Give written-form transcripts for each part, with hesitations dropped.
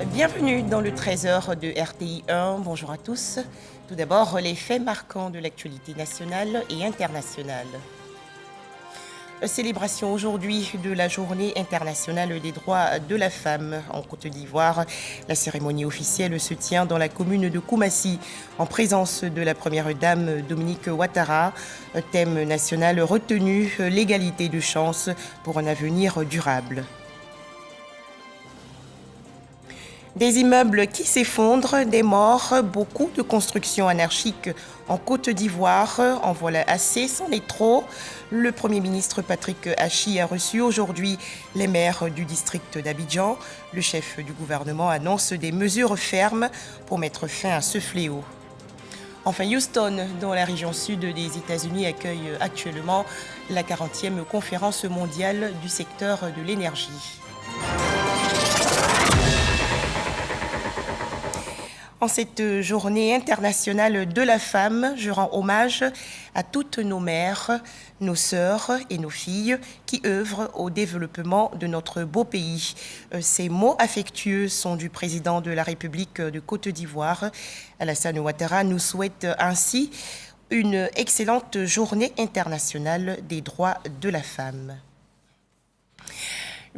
Bienvenue dans le 13h de RTI 1. Bonjour à tous. Tout d'abord, les faits marquants de l'actualité nationale et internationale. Célébration aujourd'hui de la Journée internationale des droits de la femme en Côte d'Ivoire. La cérémonie officielle se tient dans la commune de Koumassi en présence de la première dame Dominique Ouattara. Thème national retenu, l'égalité de chance pour un avenir durable. Des immeubles qui s'effondrent, des morts, beaucoup de constructions anarchiques en Côte d'Ivoire. En voilà assez, c'en est trop. Le Premier ministre Patrick Hachi a reçu aujourd'hui les maires du district d'Abidjan. Le chef du gouvernement annonce des mesures fermes pour mettre fin à ce fléau. Enfin, Houston, dans la région sud des États-Unis, accueille actuellement la 40e conférence mondiale du secteur de l'énergie. En cette journée internationale de la femme, je rends hommage à toutes nos mères, nos sœurs et nos filles qui œuvrent au développement de notre beau pays. Ces mots affectueux sont du président de la République de Côte d'Ivoire. Alassane Ouattara nous souhaite ainsi une excellente journée internationale des droits de la femme.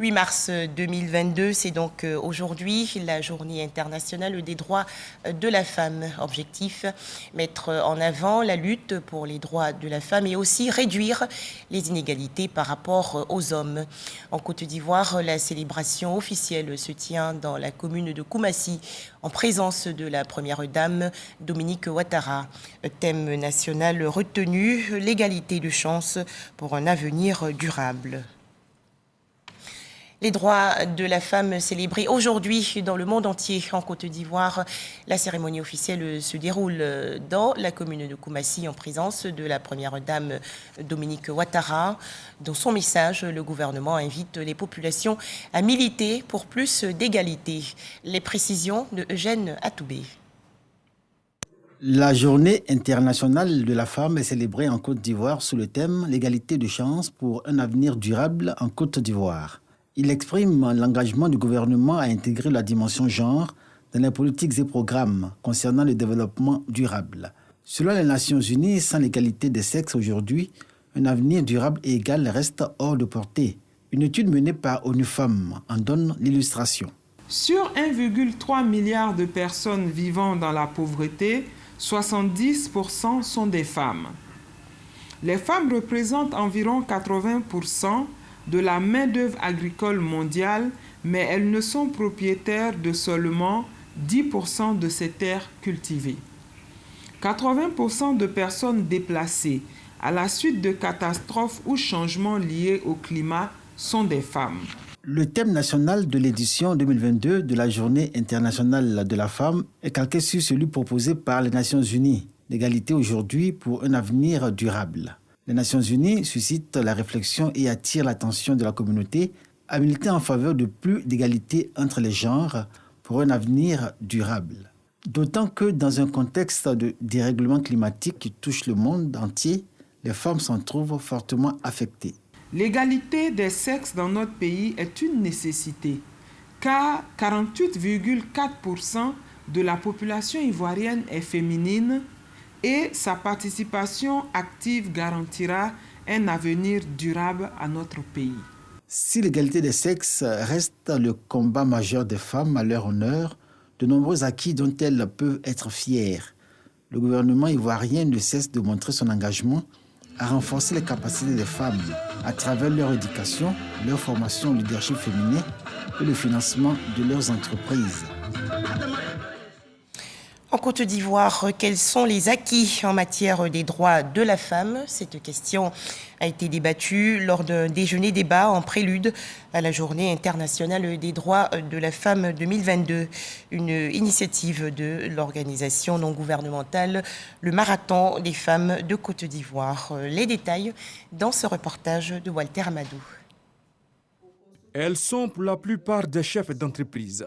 8 mars 2022, c'est donc aujourd'hui la journée internationale des droits de la femme. Objectif, mettre en avant la lutte pour les droits de la femme et aussi réduire les inégalités par rapport aux hommes. En Côte d'Ivoire, la célébration officielle se tient dans la commune de Koumassi en présence de la première dame Dominique Ouattara. Thème national retenu, l'égalité de chance pour un avenir durable. Les droits de la femme célébrés aujourd'hui dans le monde entier en Côte d'Ivoire. La cérémonie officielle se déroule dans la commune de Koumassi en présence de la première dame Dominique Ouattara. Dans son message, le gouvernement invite les populations à militer pour plus d'égalité. Les précisions de Eugène Atoubé. La journée internationale de la femme est célébrée en Côte d'Ivoire sous le thème « L'égalité de chance pour un avenir durable en Côte d'Ivoire ». Il exprime l'engagement du gouvernement à intégrer la dimension genre dans les politiques et programmes concernant le développement durable. Selon les Nations Unies, sans l'égalité des sexes aujourd'hui, un avenir durable et égal reste hors de portée. Une étude menée par ONU Femmes en donne l'illustration. Sur 1,3 milliard de personnes vivant dans la pauvreté, 70% sont des femmes. Les femmes représentent environ 80% de la main-d'œuvre agricole mondiale, mais elles ne sont propriétaires de seulement 10% de ces terres cultivées. 80% de personnes déplacées à la suite de catastrophes ou changements liés au climat sont des femmes. Le thème national de l'édition 2022 de la Journée internationale de la femme est calqué sur celui proposé par les Nations Unies, l'égalité aujourd'hui pour un avenir durable. Les Nations Unies suscitent la réflexion et attirent l'attention de la communauté à militer en faveur de plus d'égalité entre les genres pour un avenir durable. D'autant que dans un contexte de dérèglement climatique qui touche le monde entier, les femmes s'en trouvent fortement affectées. L'égalité des sexes dans notre pays est une nécessité, car 48,4% de la population ivoirienne est féminine et sa participation active garantira un avenir durable à notre pays. Si l'égalité des sexes reste le combat majeur des femmes à leur honneur, de nombreux acquis dont elles peuvent être fières. Le gouvernement ivoirien ne cesse de montrer son engagement à renforcer les capacités des femmes à travers leur éducation, leur formation au leadership féminin et le financement de leurs entreprises. En Côte d'Ivoire, quels sont les acquis en matière des droits de la femme? Cette question a été débattue lors d'un déjeuner-débat en prélude à la Journée internationale des droits de la femme 2022, une initiative de l'organisation non gouvernementale Le Marathon des femmes de Côte d'Ivoire. Les détails dans ce reportage de Walter Amadou. Elles sont pour la plupart des chefs d'entreprise,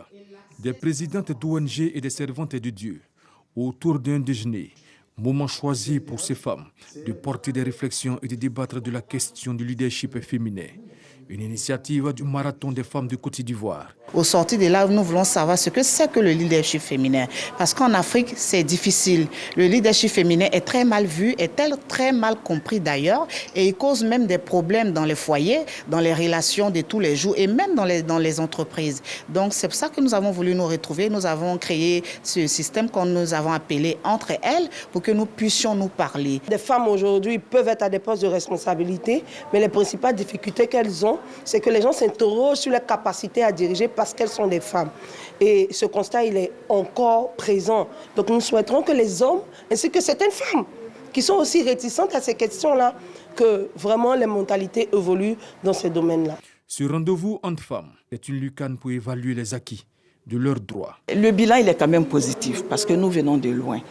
des présidentes d'ONG et des servantes de Dieu. Autour d'un déjeuner, moment choisi pour ces femmes de porter des réflexions et de débattre de la question du leadership féminin. Une initiative du Marathon des femmes de Côte d'Ivoire Au sortir de là, nous voulons savoir ce que c'est que le leadership féminin. Parce qu'en Afrique, c'est difficile. Le leadership féminin est très mal vu, est très mal compris d'ailleurs, et il cause même des problèmes dans les foyers, dans les relations de tous les jours et même dans les entreprises. Donc c'est pour ça que nous avons voulu nous retrouver. Nous avons créé ce système qu'on nous avons appelé Entre elles pour que nous puissions nous parler. Les femmes aujourd'hui peuvent être à des postes de responsabilité, mais les principales difficultés qu'elles ont, c'est que les gens s'interrogent sur leur capacité à diriger parce qu'elles sont des femmes. Et ce constat, il est encore présent. Donc nous souhaiterons que les hommes, ainsi que certaines femmes, qui sont aussi réticentes à ces questions-là, que vraiment les mentalités évoluent dans ces domaines-là. Ce rendez-vous entre femmes est une lucane pour évaluer les acquis de leurs droits. Le bilan, il est quand même positif parce que nous venons de loin.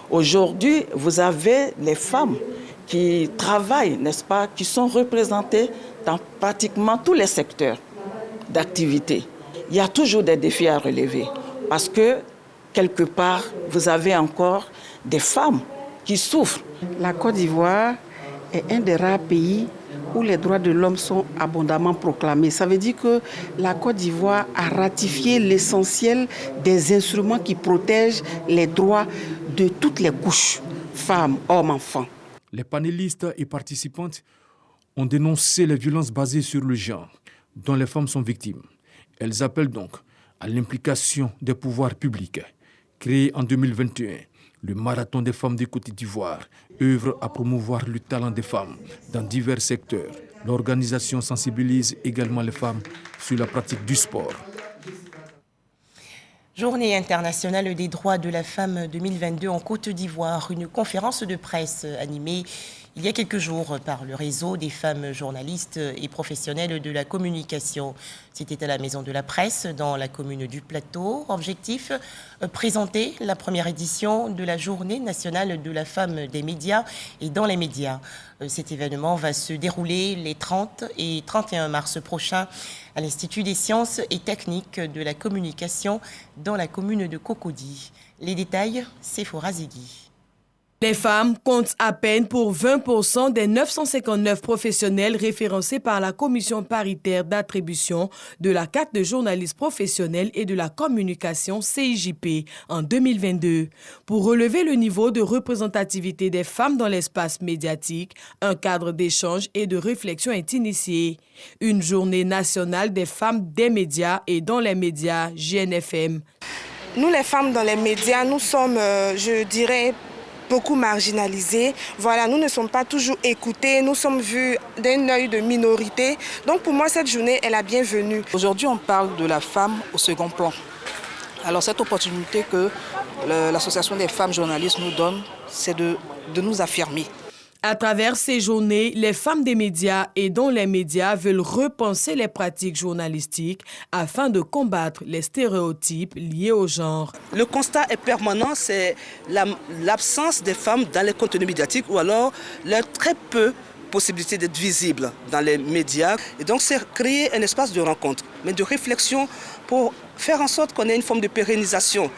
Aujourd'hui, vous avez les femmes qui travaillent, n'est-ce pas, qui sont représentées dans pratiquement tous les secteurs d'activité. Il y a toujours des défis à relever parce que, quelque part, vous avez encore des femmes qui souffrent. La Côte d'Ivoire est un des rares pays où les droits de l'homme sont abondamment proclamés. Ça veut dire que la Côte d'Ivoire a ratifié l'essentiel des instruments qui protègent les droits de toutes les couches, femmes, hommes, enfants. Les panélistes et participantes ont dénoncé les violences basées sur le genre dont les femmes sont victimes. Elles appellent donc à l'implication des pouvoirs publics. Créé en 2021, le Marathon des femmes de Côte d'Ivoire œuvre à promouvoir le talent des femmes dans divers secteurs. L'organisation sensibilise également les femmes sur la pratique du sport. Journée internationale des droits de la femme 2022 en Côte d'Ivoire. Une conférence de presse animée il y a quelques jours par le réseau des femmes journalistes et professionnelles de la communication. C'était à la Maison de la Presse dans la commune du Plateau. Objectif, présenter la première édition de la Journée nationale de la femme des médias et dans les médias. Cet événement va se dérouler les 30 et 31 mars prochains à l'Institut des sciences et techniques de la communication dans la commune de Cocody. Les détails, c'est Sephora Zegui. Les femmes comptent à peine pour 20% des 959 professionnels référencés par la commission paritaire d'attribution de la carte de journaliste professionnel et de la communication CIJP en 2022. Pour relever le niveau de représentativité des femmes dans l'espace médiatique, un cadre d'échange et de réflexion est initié. Une journée nationale des femmes des médias et dans les médias JNFM. Nous, les femmes dans les médias, nous sommes, je dirais, beaucoup marginalisés. Voilà, nous ne sommes pas toujours écoutés, nous sommes vus d'un œil de minorité. Donc pour moi, cette journée est la bienvenue. Aujourd'hui, on parle de la femme au second plan. Alors cette opportunité que l'Association des femmes journalistes nous donne, c'est de nous affirmer. À travers ces journées, les femmes des médias et dont les médias veulent repenser les pratiques journalistiques afin de combattre les stéréotypes liés au genre. Le constat est permanent, c'est l'absence des femmes dans les contenus médiatiques ou alors leur très peu possibilité d'être visibles dans les médias. Et donc c'est créer un espace de rencontre, mais de réflexion pour faire en sorte qu'on ait une forme de pérennisation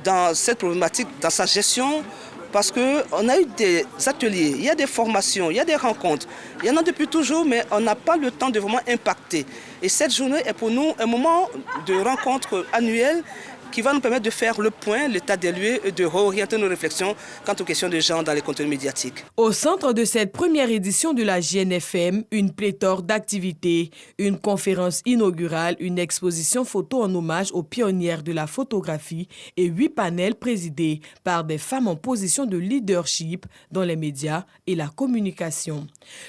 dans cette problématique, dans sa gestion. Parce qu'on a eu des ateliers, il y a des formations, il y a des rencontres. Il y en a depuis toujours, mais on n'a pas le temps de vraiment impacter. Et cette journée est pour nous un moment de rencontre annuelle qui va nous permettre de faire le point, l'état des lieux et de réorienter nos réflexions quant aux questions de genre dans les contenus médiatiques. Au centre de cette première édition de la JNFM, une pléthore d'activités, une conférence inaugurale, une exposition photo en hommage aux pionnières de la photographie et 8 panels présidés par des femmes en position de leadership dans les médias et la communication.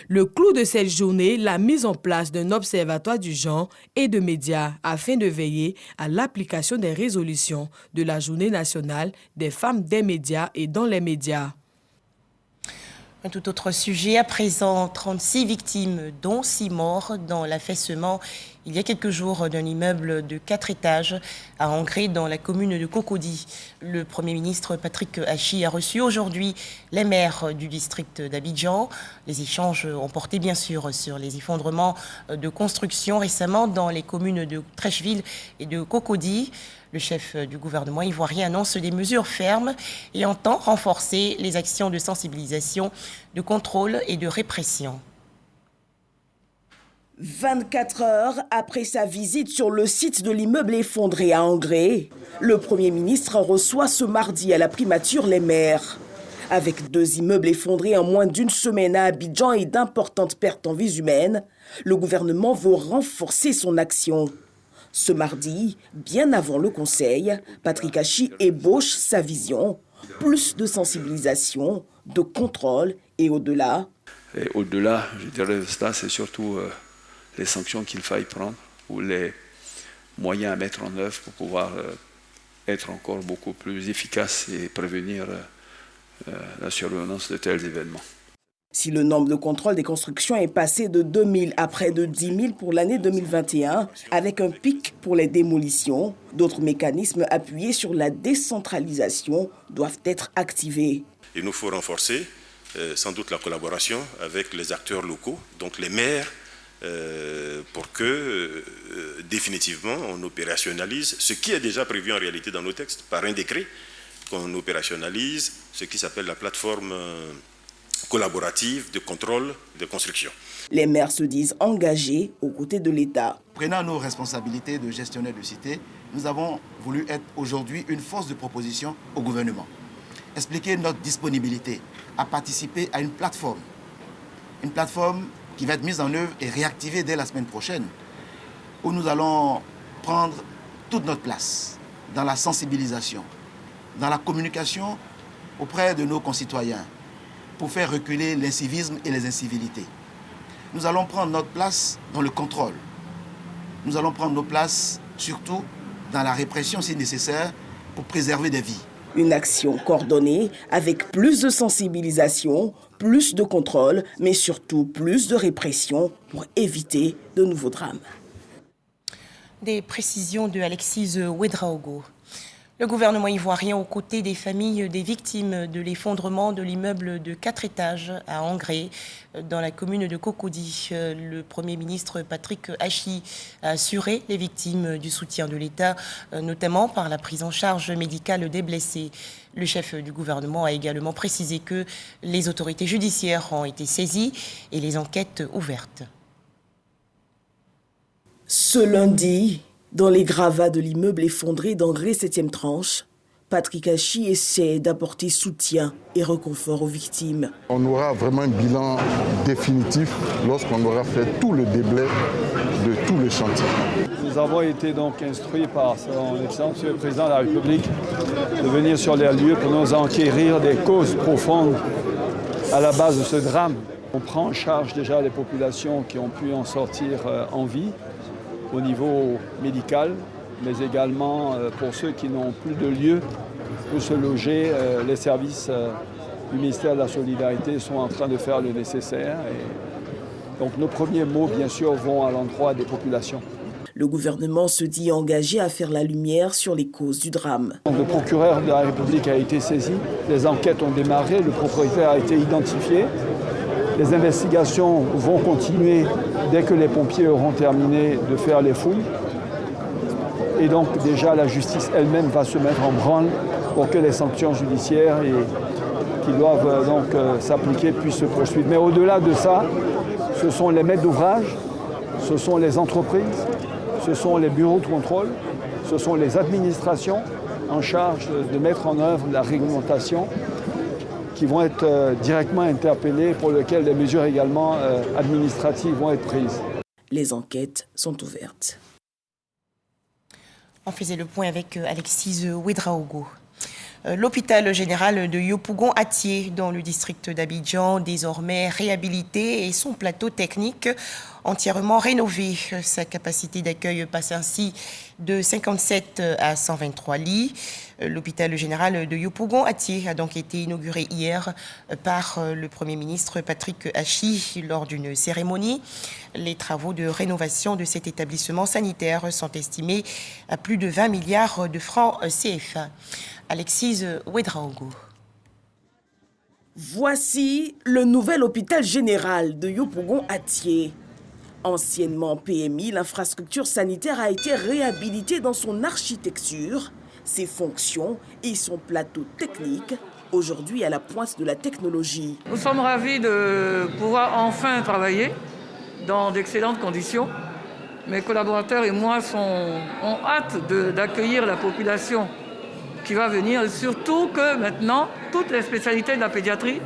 Le clou de cette journée, la mise en place d'un observatoire du genre et de médias afin de veiller à l'application des résolutions de la Journée nationale des femmes des médias et dans les médias. Un tout autre sujet, à présent, 36 victimes, dont 6 morts dans l'affaissement il y a quelques jours d'un immeuble de 4 étages à Angré dans la commune de Cocody. Le Premier ministre Patrick Hachi a reçu aujourd'hui les maires du district d'Abidjan. Les échanges ont porté bien sûr sur les effondrements de construction récemment dans les communes de Trècheville et de Cocody. Le chef du gouvernement ivoirien annonce des mesures fermes et entend renforcer les actions de sensibilisation, de contrôle et de répression. 24 heures après sa visite sur le site de l'immeuble effondré à Angré, le Premier ministre reçoit ce mardi à la primature les maires. Avec 2 immeubles effondrés en moins d'une semaine à Abidjan et d'importantes pertes en vies humaines, le gouvernement veut renforcer son action. Ce mardi, bien avant le Conseil, Patrick Achi ébauche sa vision. Plus de sensibilisation, de contrôle et au-delà. Et au-delà, je dirais, ça, c'est surtout les sanctions qu'il faille prendre ou les moyens à mettre en œuvre pour pouvoir être encore beaucoup plus efficace et prévenir la survenance de tels événements. Si le nombre de contrôles des constructions est passé de 2 000 à près de 10 000 pour l'année 2021, avec un pic pour les démolitions, d'autres mécanismes appuyés sur la décentralisation doivent être activés. Il nous faut renforcer sans doute la collaboration avec les acteurs locaux, donc les maires, pour que définitivement on opérationnalise ce qui est déjà prévu en réalité dans nos textes par un décret, qu'on opérationnalise ce qui s'appelle la plateforme collaborative de contrôle de construction. Les maires se disent engagés aux côtés de l'État. Prenant nos responsabilités de gestionnaire de cité, nous avons voulu être aujourd'hui une force de proposition au gouvernement. Expliquer notre disponibilité à participer à une plateforme qui va être mise en œuvre et réactivée dès la semaine prochaine, où nous allons prendre toute notre place dans la sensibilisation, dans la communication auprès de nos concitoyens, pour faire reculer l'incivisme et les incivilités. Nous allons prendre notre place dans le contrôle. Nous allons prendre nos places surtout dans la répression si nécessaire pour préserver des vies. Une action coordonnée avec plus de sensibilisation, plus de contrôle, mais surtout plus de répression pour éviter de nouveaux drames. Des précisions de Alexis Ouedraogo. Le gouvernement ivoirien, aux côtés des familles des victimes de l'effondrement de l'immeuble de 4 étages à Angré, dans la commune de Cocody. Le Premier ministre Patrick Achi a assuré les victimes du soutien de l'État, notamment par la prise en charge médicale des blessés. Le chef du gouvernement a également précisé que les autorités judiciaires ont été saisies et les enquêtes ouvertes. Ce lundi, dans les gravats de l'immeuble effondré d'Angré 7e tranche, Patrick Achi essaie d'apporter soutien et réconfort aux victimes. On aura vraiment un bilan définitif lorsqu'on aura fait tout le déblai de tout le chantier. Nous avons été donc instruits par son Excellence le Président de la République de venir sur les lieux pour nous enquérir des causes profondes à la base de ce drame. On prend en charge déjà les populations qui ont pu en sortir en vie, au niveau médical, mais également pour ceux qui n'ont plus de lieu où se loger. Les services du ministère de la Solidarité sont en train de faire le nécessaire. Et donc nos premiers mots, bien sûr, vont à l'endroit des populations. Le gouvernement se dit engagé à faire la lumière sur les causes du drame. Le procureur de la République a été saisi, les enquêtes ont démarré, le propriétaire a été identifié. Les investigations vont continuer dès que les pompiers auront terminé de faire les fouilles. Et donc déjà la justice elle-même va se mettre en branle pour que les sanctions judiciaires qui doivent donc s'appliquer puissent se poursuivre. Mais au-delà de ça, ce sont les maîtres d'ouvrage, ce sont les entreprises, ce sont les bureaux de contrôle, ce sont les administrations en charge de mettre en œuvre la réglementation qui vont être directement interpellés, pour lesquels des mesures également administratives vont être prises. Les enquêtes sont ouvertes. On faisait le point avec Alexis Ouedraogo. L'hôpital général de Yopougon-Atié, dans le district d'Abidjan, désormais réhabilité et son plateau technique entièrement rénové. Sa capacité d'accueil passe ainsi de 57 à 123 lits. L'hôpital général de Yopougon-Atié a donc été inauguré hier par le Premier ministre Patrick Achi lors d'une cérémonie. Les travaux de rénovation de cet établissement sanitaire sont estimés à plus de 20 milliards de francs CFA. Alexis Ouedraogo. Voici le nouvel hôpital général de Yopougon-Atié. Anciennement PMI, l'infrastructure sanitaire a été réhabilitée dans son architecture, ses fonctions et son plateau technique, aujourd'hui à la pointe de la technologie. Nous sommes ravis de pouvoir enfin travailler dans d'excellentes conditions. Mes collaborateurs et moi ont hâte d'accueillir la population qui va venir, surtout que maintenant, toutes les spécialités de la pédiatrie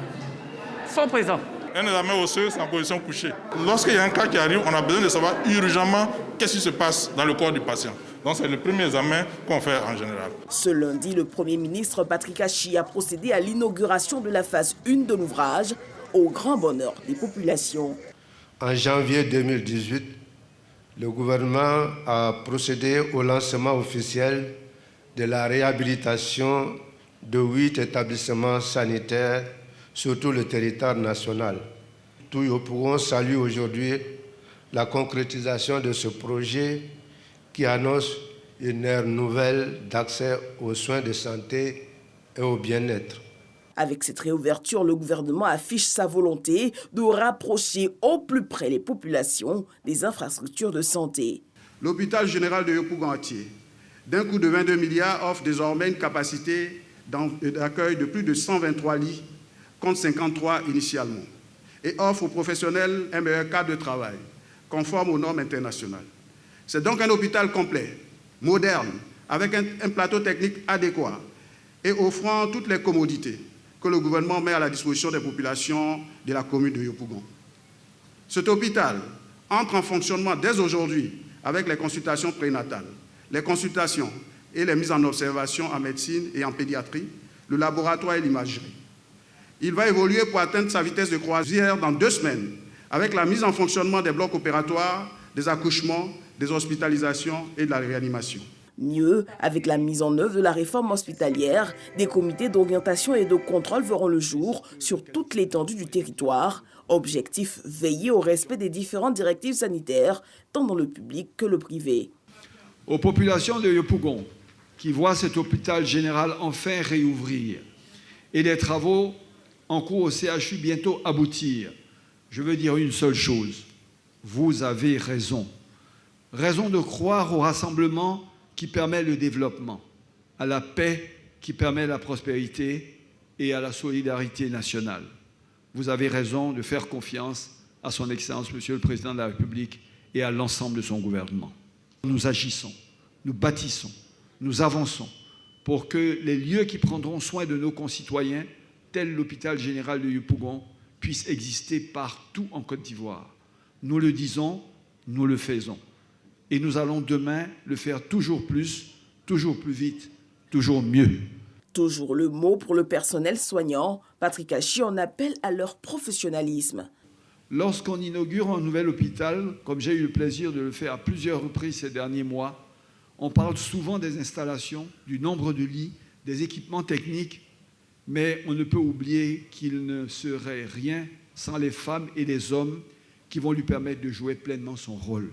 sont présentes. Un examen osseux, c'est en position couchée. Lorsqu'il y a un cas qui arrive, on a besoin de savoir urgemment qu'est-ce qui se passe dans le corps du patient. Donc c'est le premier examen qu'on fait en général. Ce lundi, le Premier ministre Patrick Achi a procédé à l'inauguration de la phase 1 de l'ouvrage, au grand bonheur des populations. En janvier 2018, le gouvernement a procédé au lancement officiel de la réhabilitation de 8 établissements sanitaires sur tout le territoire national. Tout Yopougon salue aujourd'hui la concrétisation de ce projet qui annonce une ère nouvelle d'accès aux soins de santé et au bien-être. Avec cette réouverture, le gouvernement affiche sa volonté de rapprocher au plus près les populations des infrastructures de santé. L'hôpital général de Yopougon-Atié, d'un coût de 22 milliards, offre désormais une capacité d'accueil de plus de 123 lits, contre 53 initialement, et offre aux professionnels un meilleur cadre de travail, conforme aux normes internationales. C'est donc un hôpital complet, moderne, avec un plateau technique adéquat et offrant toutes les commodités que le gouvernement met à la disposition des populations de la commune de Yopougon. Cet hôpital entre en fonctionnement dès aujourd'hui avec les consultations prénatales, les consultations et les mises en observation en médecine et en pédiatrie, le laboratoire et l'imagerie. Il va évoluer pour atteindre sa vitesse de croisière dans 2 semaines, avec la mise en fonctionnement des blocs opératoires, des accouchements, des hospitalisations et de la réanimation. Mieux, avec la mise en œuvre de la réforme hospitalière, des comités d'orientation et de contrôle verront le jour sur toute l'étendue du territoire. Objectif, veiller au respect des différentes directives sanitaires, tant dans le public que le privé. Aux populations de Yopougon, qui voient cet hôpital général enfin réouvrir, et les travaux en cours au CHU bientôt aboutir, je veux dire une seule chose. Vous avez raison. Raison de croire au rassemblement qui permet le développement, à la paix qui permet la prospérité et à la solidarité nationale. Vous avez raison de faire confiance à son Excellence, Monsieur le Président de la République, et à l'ensemble de son gouvernement. Nous agissons, nous bâtissons, nous avançons pour que les lieux qui prendront soin de nos concitoyens, tel l'hôpital général de Yopougon, puissent exister partout en Côte d'Ivoire. Nous le disons, nous le faisons. Et nous allons demain le faire toujours plus vite, toujours mieux. Toujours le mot pour le personnel soignant. Patrick Achi en appelle à leur professionnalisme. Lorsqu'on inaugure un nouvel hôpital, comme j'ai eu le plaisir de le faire à plusieurs reprises ces derniers mois, on parle souvent des installations, du nombre de lits, des équipements techniques, mais on ne peut oublier qu'il ne serait rien sans les femmes et les hommes qui vont lui permettre de jouer pleinement son rôle.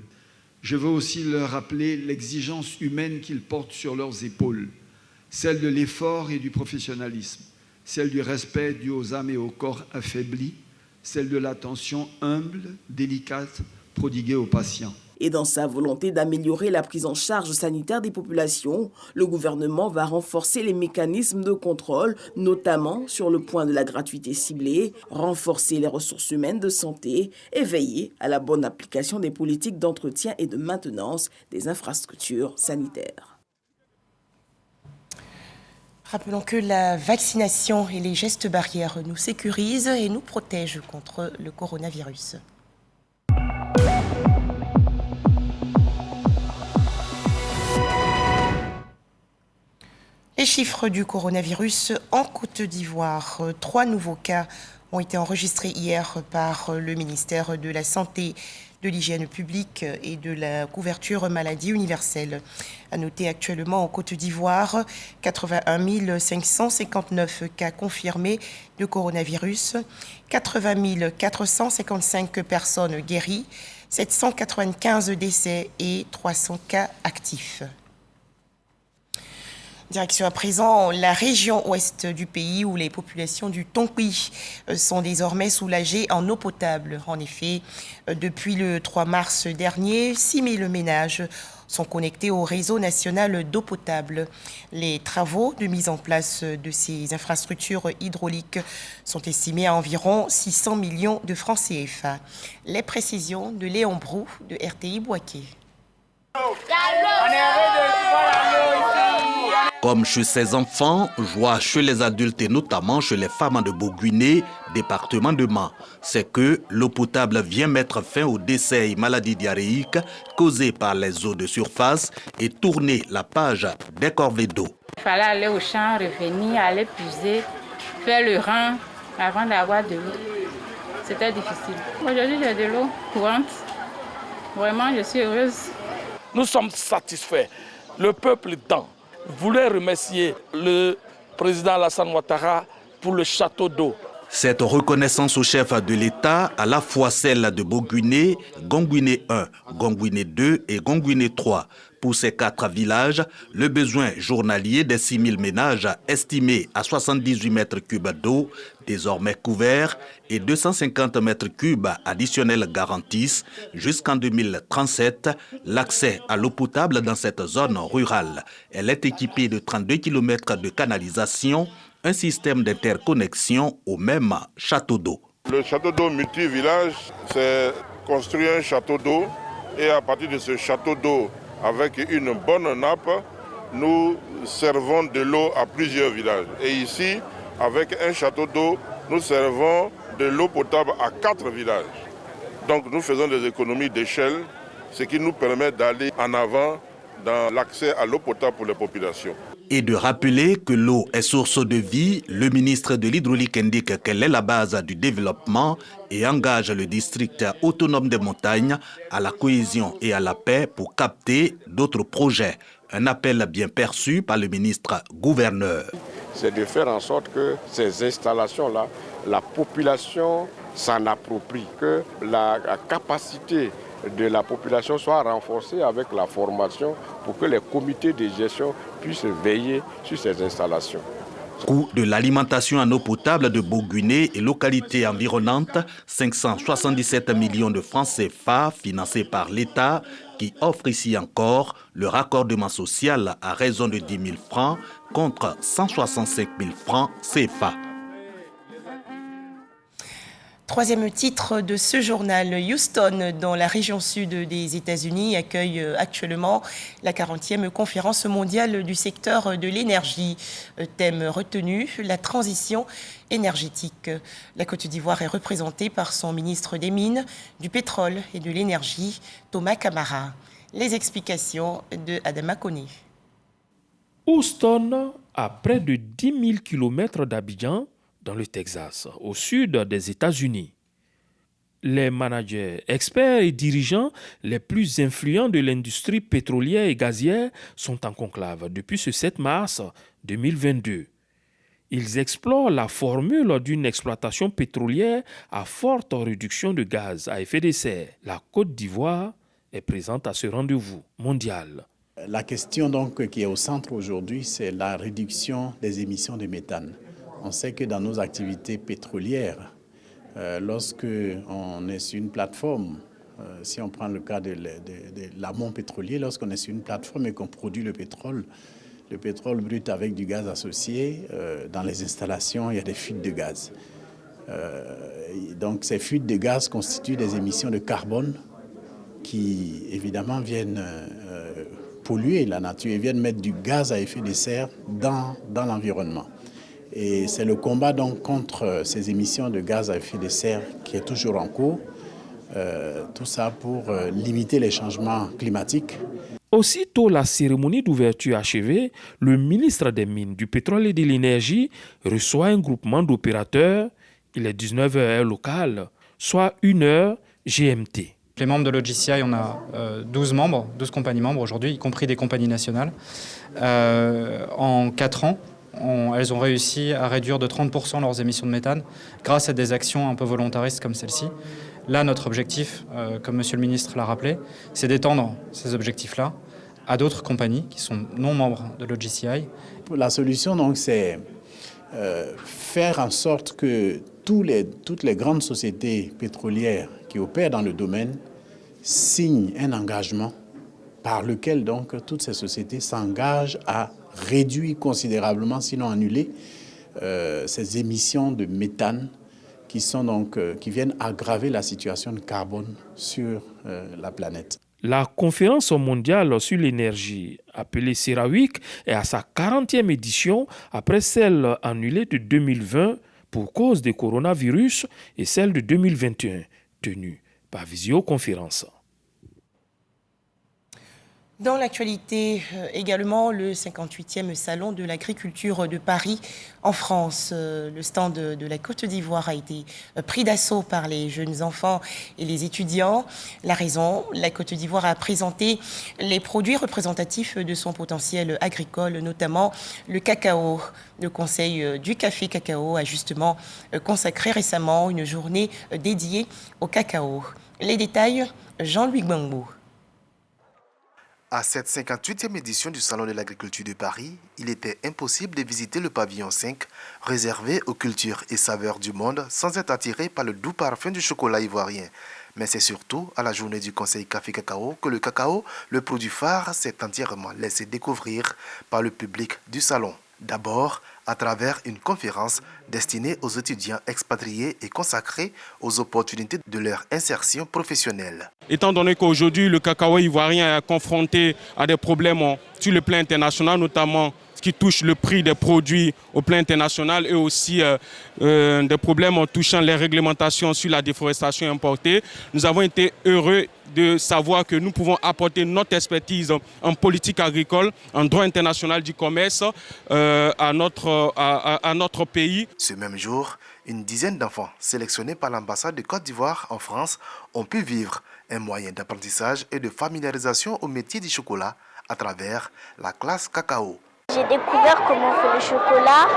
Je veux aussi leur rappeler l'exigence humaine qu'ils portent sur leurs épaules, celle de l'effort et du professionnalisme, celle du respect dû aux âmes et aux corps affaiblis, celle de l'attention humble, délicate, prodiguée aux patients. Et dans sa volonté d'améliorer la prise en charge sanitaire des populations, le gouvernement va renforcer les mécanismes de contrôle, notamment sur le point de la gratuité ciblée, renforcer les ressources humaines de santé et veiller à la bonne application des politiques d'entretien et de maintenance des infrastructures sanitaires. Rappelons que la vaccination et les gestes barrières nous sécurisent et nous protègent contre le coronavirus. Les chiffres du coronavirus en Côte d'Ivoire. 3 nouveaux cas ont été enregistrés hier par le ministère de la Santé, de l'Hygiène publique et de la couverture maladie universelle. À noter actuellement en Côte d'Ivoire, 81 559 cas confirmés de coronavirus, 80 455 personnes guéries, 795 décès et 300 cas actifs. Direction à présent la région ouest du pays où les populations du Tonkwi sont désormais soulagées en eau potable. En effet, depuis le 3 mars dernier, 6 000 ménages sont connectés au réseau national d'eau potable. Les travaux de mise en place de ces infrastructures hydrauliques sont estimés à environ 600 millions de francs CFA. Les précisions de Léon Brou de RTI Boaké. Comme chez ses enfants, joie chez les adultes et notamment chez les femmes de Boguiné, département de Mans. C'est que l'eau potable vient mettre fin aux décès et maladies diarrhéiques causées par les eaux de surface et tourner la page des corvées d'eau. Il fallait aller au champ, revenir, aller puiser, faire le rang avant d'avoir de l'eau. C'était difficile. Aujourd'hui, j'ai de l'eau courante. Vraiment, je suis heureuse. Nous sommes satisfaits. Le peuple voulait remercier le président Alassane Ouattara pour le château d'eau. Cette reconnaissance au chef de l'État, à la fois celle de Boguiné, Gongouiné 1, Gongouiné 2 et Gongouiné 3. Pour ces 4 villages, le besoin journalier des 6 000 ménages estimé à 78 mètres cubes d'eau, désormais couvert, et 250 mètres cubes additionnels garantissent, jusqu'en 2037, l'accès à l'eau potable dans cette zone rurale. Elle est équipée de 32 km de canalisation, un système d'interconnexion au même château d'eau. Le château d'eau multi-village, c'est construire un château d'eau et à partir de ce château d'eau, avec une bonne nappe, nous servons de l'eau à plusieurs villages. Et ici, avec un château d'eau, nous servons de l'eau potable à 4 villages. Donc nous faisons des économies d'échelle, ce qui nous permet d'aller en avant dans l'accès à l'eau potable pour les populations. Et de rappeler que l'eau est source de vie, le ministre de l'Hydraulique indique qu'elle est la base du développement et engage le district autonome des montagnes à la cohésion et à la paix pour capter d'autres projets. Un appel bien perçu par le ministre gouverneur. C'est de faire en sorte que ces installations-là, la population s'en approprie, que la capacité de la population soit renforcée avec la formation pour que les comités de gestion puissent veiller sur ces installations. Coût de l'alimentation en eau potable de Boguiné et localités environnantes, 577 millions de francs CFA financés par l'État qui offre ici encore le raccordement social à raison de 10 000 francs contre 165 000 francs CFA. Troisième titre de ce journal, Houston, dans la région sud des États-Unis, accueille actuellement la 40e conférence mondiale du secteur de l'énergie. Thème retenu, la transition énergétique. La Côte d'Ivoire est représentée par son ministre des Mines, du Pétrole et de l'Énergie, Thomas Camara. Les explications de Adama Koné. Houston, à près de 10 000 km d'Abidjan, dans le Texas, au sud des États-Unis. Les managers, experts et dirigeants les plus influents de l'industrie pétrolière et gazière sont en conclave depuis ce 7 mars 2022. Ils explorent la formule d'une exploitation pétrolière à forte réduction de gaz à effet de serre. La Côte d'Ivoire est présente à ce rendez-vous mondial. La question donc qui est au centre aujourd'hui, c'est la réduction des émissions de méthane. On sait que dans nos activités pétrolières, lorsque on est sur une plateforme, si on prend le cas de l'amont pétrolier, lorsqu'on est sur une plateforme et qu'on produit le pétrole brut avec du gaz associé, dans les installations, il y a des fuites de gaz. Donc ces fuites de gaz constituent des émissions de carbone qui, évidemment, viennent polluer la nature et viennent mettre du gaz à effet de serre dans l'environnement. Et c'est le combat donc contre ces émissions de gaz à effet de serre qui est toujours en cours. Tout ça pour limiter les changements climatiques. Aussitôt la cérémonie d'ouverture achevée, le ministre des Mines, du Pétrole et de l'Énergie reçoit un groupement d'opérateurs. Il est 19h heure locale, soit 1h GMT. Les membres de l'OGCI, on a 12 compagnies membres aujourd'hui, y compris des compagnies nationales. En 4 ans, elles ont réussi à réduire de 30% leurs émissions de méthane grâce à des actions un peu volontaristes comme celle-ci. Là, notre objectif, comme Monsieur le ministre l'a rappelé, c'est d'étendre ces objectifs-là à d'autres compagnies qui sont non membres de l'OGCI. La solution, donc, c'est faire en sorte que toutes les grandes sociétés pétrolières qui opèrent dans le domaine signent un engagement par lequel donc toutes ces sociétés s'engagent à réduire considérablement, sinon annuler, ces émissions de méthane qui viennent aggraver la situation de carbone sur la planète. La conférence mondiale sur l'énergie, appelée CERAWeek, est à sa 40e édition après celle annulée de 2020 pour cause du coronavirus et celle de 2021, tenue par visioconférence. Dans l'actualité également, le 58e Salon de l'agriculture de Paris en France. Le stand de la Côte d'Ivoire a été pris d'assaut par les jeunes enfants et les étudiants. La raison, la Côte d'Ivoire a présenté les produits représentatifs de son potentiel agricole, notamment le cacao. Le Conseil du café cacao a justement consacré récemment une journée dédiée au cacao. Les détails, Jean-Louis Gbangbo. À cette 58e édition du Salon de l'agriculture de Paris, il était impossible de visiter le pavillon 5, réservé aux cultures et saveurs du monde, sans être attiré par le doux parfum du chocolat ivoirien. Mais c'est surtout à la journée du Conseil Café-Cacao que le cacao, le produit phare, s'est entièrement laissé découvrir par le public du salon. D'abord, à travers une conférence destinée aux étudiants expatriés et consacrée aux opportunités de leur insertion professionnelle. Étant donné qu'aujourd'hui, le cacao ivoirien est confronté à des problèmes sur le plan international, notamment ce qui touche le prix des produits au plan international et aussi des problèmes touchant les réglementations sur la déforestation importée, nous avons été heureux de savoir que nous pouvons apporter notre expertise en politique agricole, en droit international du commerce à notre pays. Ce même jour, une dizaine d'enfants sélectionnés par l'ambassade de Côte d'Ivoire en France ont pu vivre un moyen d'apprentissage et de familiarisation au métier du chocolat à travers la classe cacao. J'ai découvert comment on fait le chocolat.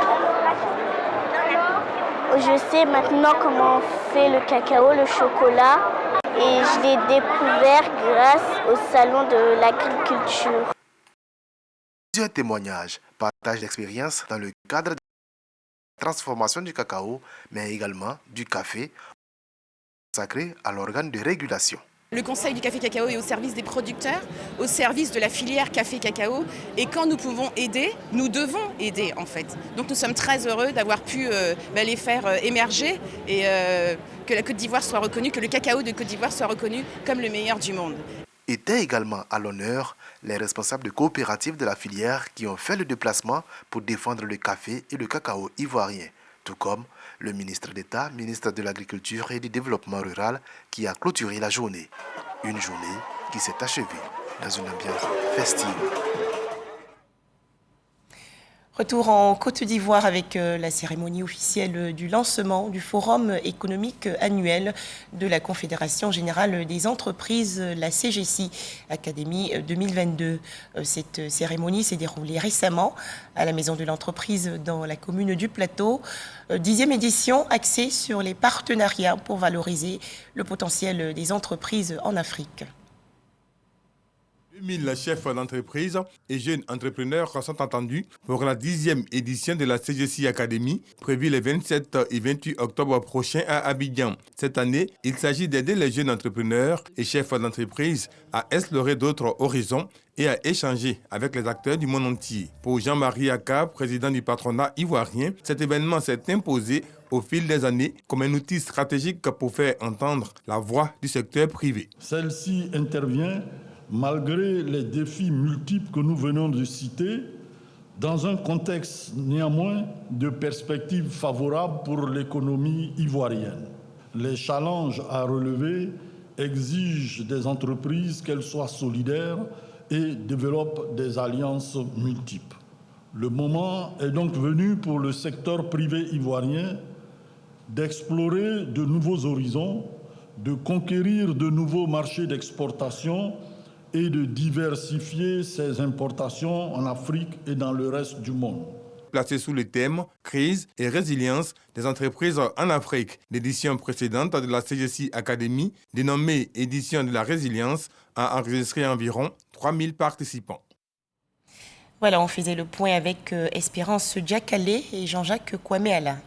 Je sais maintenant comment on fait le cacao, le chocolat. Et je l'ai découvert grâce au salon de l'agriculture. Plusieurs témoignages partagent l'expérience dans le cadre de la transformation du cacao, mais également du café, consacré à l'organe de régulation. Le Conseil du café-cacao est au service des producteurs, au service de la filière café-cacao. Et quand nous pouvons aider, nous devons aider en fait. Donc nous sommes très heureux d'avoir pu les faire émerger et que la Côte d'Ivoire soit reconnue, que le cacao de Côte d'Ivoire soit reconnu comme le meilleur du monde. Étaient également à l'honneur les responsables de coopératives de la filière qui ont fait le déplacement pour défendre le café et le cacao ivoirien, tout comme le ministre d'État, ministre de l'Agriculture et du Développement rural, qui a clôturé la journée. Une journée qui s'est achevée dans une ambiance festive. Retour en Côte d'Ivoire avec la cérémonie officielle du lancement du Forum économique annuel de la Confédération générale des entreprises, la CGC Académie 2022. Cette cérémonie s'est déroulée récemment à la Maison de l'entreprise dans la commune du Plateau. 10e édition axée sur les partenariats pour valoriser le potentiel des entreprises en Afrique. 2000 chefs d'entreprise et jeunes entrepreneurs sont entendus pour la 10e édition de la CGC Academy, prévue les 27 et 28 octobre prochains à Abidjan. Cette année, il s'agit d'aider les jeunes entrepreneurs et chefs d'entreprise à explorer d'autres horizons et à échanger avec les acteurs du monde entier. Pour Jean-Marie Aka, président du patronat ivoirien, cet événement s'est imposé au fil des années comme un outil stratégique pour faire entendre la voix du secteur privé. Celle-ci intervient malgré les défis multiples que nous venons de citer, dans un contexte néanmoins de perspectives favorables pour l'économie ivoirienne. Les challenges à relever exigent des entreprises qu'elles soient solidaires et développent des alliances multiples. Le moment est donc venu pour le secteur privé ivoirien d'explorer de nouveaux horizons, de conquérir de nouveaux marchés d'exportation et de diversifier ses importations en Afrique et dans le reste du monde. Placé sous le thème « Crise et résilience des entreprises en Afrique », l'édition précédente de la CGC Academy, dénommée « Édition de la résilience », a enregistré environ 3000 participants. Voilà, on faisait le point avec Espérance Diakalé et Jean-Jacques Kwame Alain.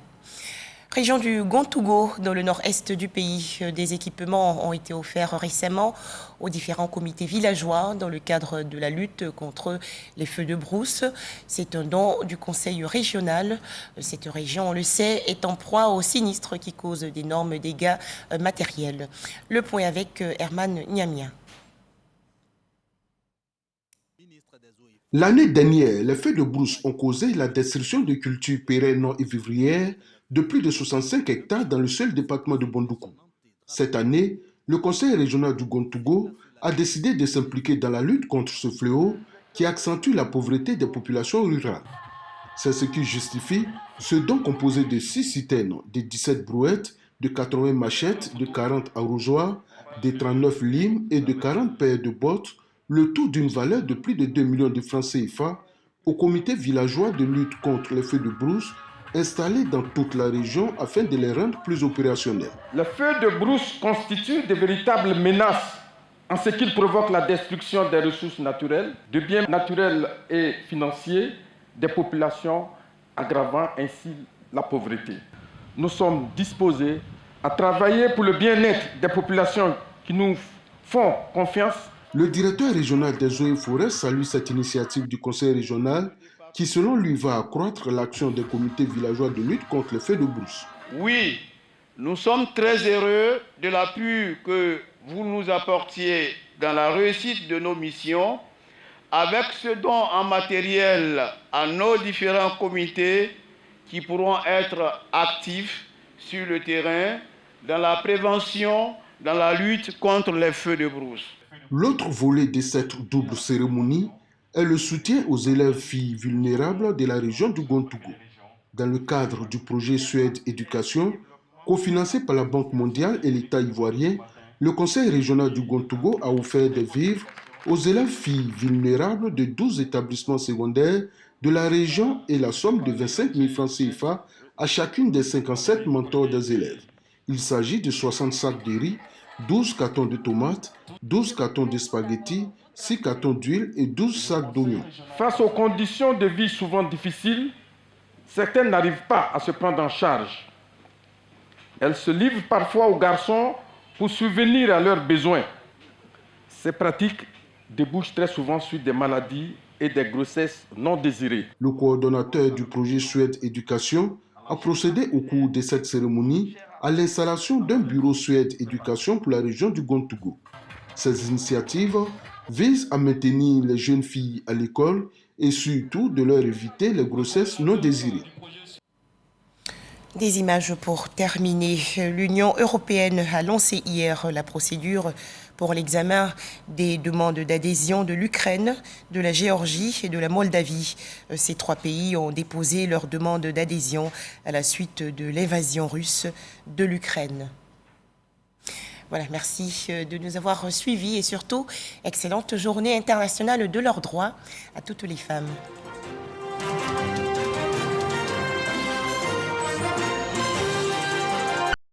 Région du Gontougo, dans le nord-est du pays, des équipements ont été offerts récemment aux différents comités villageois dans le cadre de la lutte contre les feux de brousse. C'est un don du conseil régional. Cette région, on le sait, est en proie aux sinistres qui causent d'énormes dégâts matériels. Le point avec Herman Niamia. L'année dernière, les feux de brousse ont causé la destruction de cultures pérennes et vivrières de plus de 65 hectares dans le seul département de Bondoukou. Cette année, le conseil régional du Gontougo a décidé de s'impliquer dans la lutte contre ce fléau qui accentue la pauvreté des populations rurales. C'est ce qui justifie ce don composé de 6 citernes, de 17 brouettes, de 80 machettes, de 40 arrosoirs, de 39 limes et de 40 paires de bottes, le tout d'une valeur de plus de 2 millions de francs CFA au comité villageois de lutte contre les feux de brousse installés dans toute la région afin de les rendre plus opérationnels. Les feux de brousse constituent de véritables menaces en ce qu'ils provoquent la destruction des ressources naturelles, de biens naturels et financiers des populations, aggravant ainsi la pauvreté. Nous sommes disposés à travailler pour le bien-être des populations qui nous font confiance. Le directeur régional des eaux et forêts salue cette initiative du conseil régional qui, selon lui, va accroître l'action des comités villageois de lutte contre les feux de brousse. Oui, nous sommes très heureux de l'appui que vous nous apportiez dans la réussite de nos missions, avec ce don en matériel à nos différents comités qui pourront être actifs sur le terrain dans la prévention, dans la lutte contre les feux de brousse. L'autre volet de cette double cérémonie est le soutien aux élèves filles vulnérables de la région du Gontougo. Dans le cadre du projet Suède Éducation, cofinancé par la Banque mondiale et l'État ivoirien, le conseil régional du Gontougo a offert des vivres aux élèves filles vulnérables de 12 établissements secondaires de la région et la somme de 25 000 francs CFA à chacune des 57 mentors des élèves. Il s'agit de 60 sacs de riz, 12 cartons de tomates, 12 cartons de spaghettis, 6 cartons d'huile et 12 sacs d'oignons. Face aux conditions de vie souvent difficiles, certaines n'arrivent pas à se prendre en charge. Elles se livrent parfois aux garçons pour subvenir à leurs besoins. Ces pratiques débouchent très souvent sur des maladies et des grossesses non désirées. Le coordonnateur du projet Suède Éducation a procédé au cours de cette cérémonie à l'installation d'un bureau Suède Éducation pour la région du Gontougo. Ces initiatives visent à maintenir les jeunes filles à l'école et surtout de leur éviter les grossesses non désirées. Des images pour terminer. L'Union européenne a lancé hier la procédure pour l'examen des demandes d'adhésion de l'Ukraine, de la Géorgie et de la Moldavie. Ces 3 pays ont déposé leur demande d'adhésion à la suite de l'invasion russe de l'Ukraine. Voilà, merci de nous avoir suivis et surtout, excellente journée internationale de leurs droits à toutes les femmes.